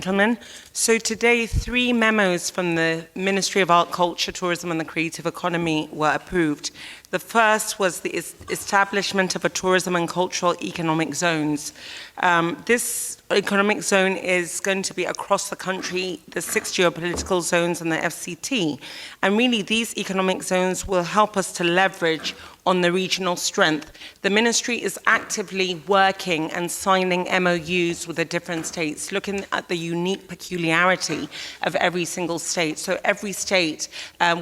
gentlemen. So today, 3 memos from the Ministry of Art, Culture, Tourism and the Creative Economy were approved. The first was the establishment of a tourism and cultural economic zones. This economic zone is going to be across the country, the 6 geopolitical zones and the FCT. And really, these economic zones will help us to leverage on the regional strength. The ministry is actively working and signing MOUs with the different states, looking at the unique peculiarity of every single state. So every state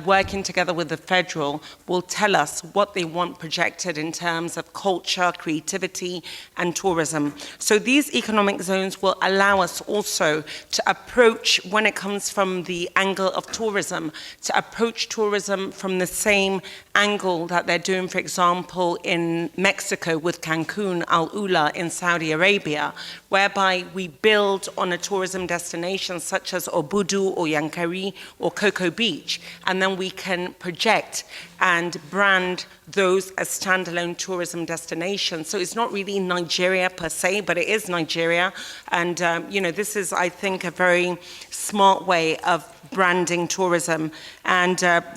working together with the federal will tell us what they want projected in terms of culture, creativity, and tourism. So these economic zones will allow us also to approach, when it comes from the angle of tourism, to approach tourism from the same angle that they're doing, for example, in Mexico with Cancun, Al Ula in Saudi Arabia, whereby we build on a tourism destination such as Obudu or Yankari or Cocoa Beach, and then we can project and brand those as standalone tourism destinations. So it's not really Nigeria per se, but it is Nigeria. And this is, I think, a very smart way of branding tourism. And the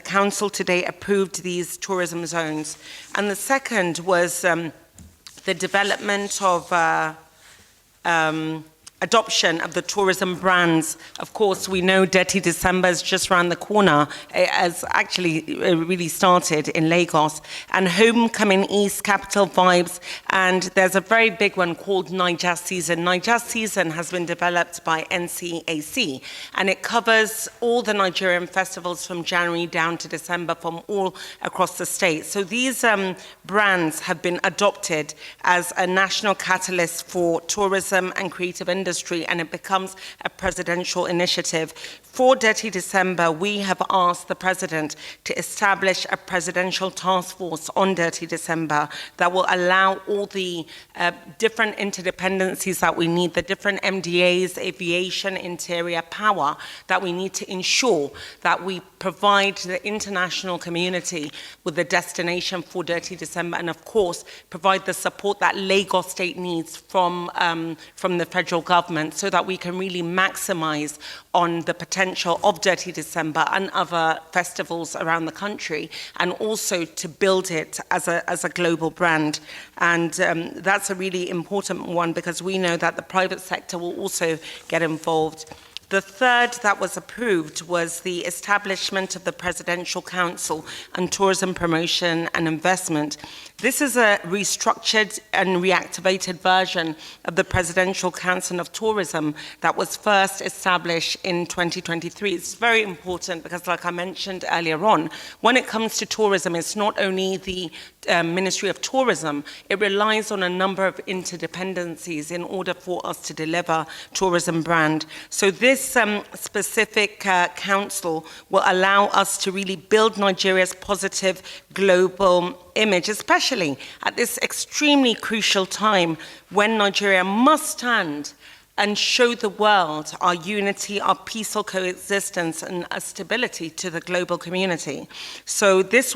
council today approved these tourism zones. And the second was the development of adoption of the tourism brands. Of course, we know Detty December is just around the corner. It has actually really started in Lagos. And Homecoming East, Capital Vibes, and there's a very big one called Niger Season. Niger Season has been developed by NCAC, and it covers all the Nigerian festivals from January down to December from all across the state. So these brands have been adopted as a national catalyst for tourism and creative industry, and it becomes a presidential initiative. For Detty December, we have asked the President to establish a presidential task force on Detty December that will allow all the different interdependencies that we need, the different MDAs, aviation, interior, power, that we need to ensure that we provide the international community with the destination for Detty December, and of course, provide the support that Lagos State needs from the federal government so that we can really maximize on the potential of Detty December and other festivals around the country, and also to build it as a global brand. And that's a really important one, because we know that the private sector will also get involved. The third that was approved was the establishment of the Presidential Council on Tourism Promotion and Investment. This is a restructured and reactivated version of the Presidential Council of Tourism that was first established in 2023. It's very important because, like I mentioned earlier on, when it comes to tourism, it's not only the Ministry of Tourism, it relies on a number of interdependencies in order for us to deliver tourism brand. So this specific council will allow us to really build Nigeria's positive global image, especially at this extremely crucial time when Nigeria must stand and show the world our unity, our peaceful coexistence, and our stability to the global community. So this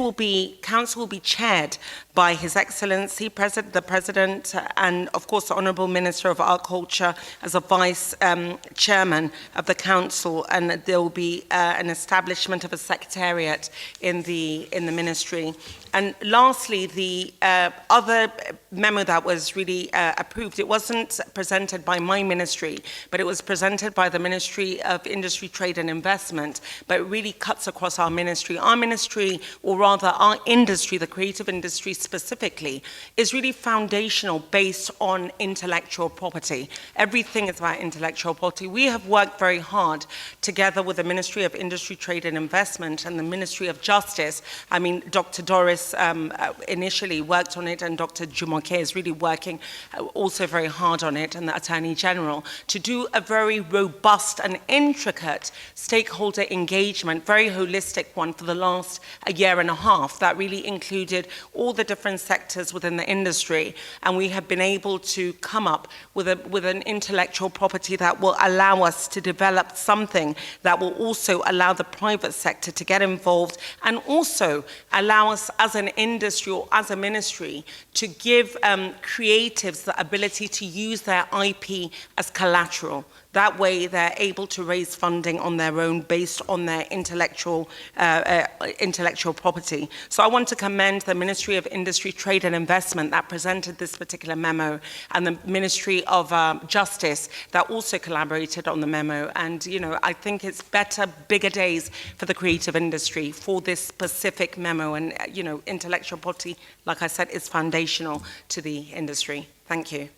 council will be chaired by His Excellency, the President, and of course the Honourable Minister of Art Culture as a Vice Chairman of the Council, and there will be an establishment of a secretariat in the Ministry. And lastly, the other memo that was really approved, it wasn't presented by my ministry, but it was presented by the Ministry of Industry, Trade and Investment, but it really cuts across our ministry. Our ministry, or rather our industry, the creative industry specifically, is really foundational based on intellectual property. Everything is about intellectual property. We have worked very hard together with the Ministry of Industry, Trade and Investment and the Ministry of Justice. I mean, Dr. Doris initially worked on it, and Dr. Jumoke is really working also very hard on it, and the Attorney General, to do a very robust and intricate stakeholder engagement, very holistic one for the last year and a half that really included all the different sectors within the industry. And we have been able to come up with an intellectual property that will allow us to develop something that will also allow the private sector to get involved, and also allow us as an industry or as a ministry to give creatives the ability to use their IP as as collateral. That way, they're able to raise funding on their own based on their intellectual property. So I want to commend the Ministry of Industry, Trade and Investment that presented this particular memo, and the Ministry of Justice that also collaborated on the memo. And, you know, I think it's better, bigger days for the creative industry for this specific memo. And, you know, intellectual property, like I said, is foundational to the industry. Thank you.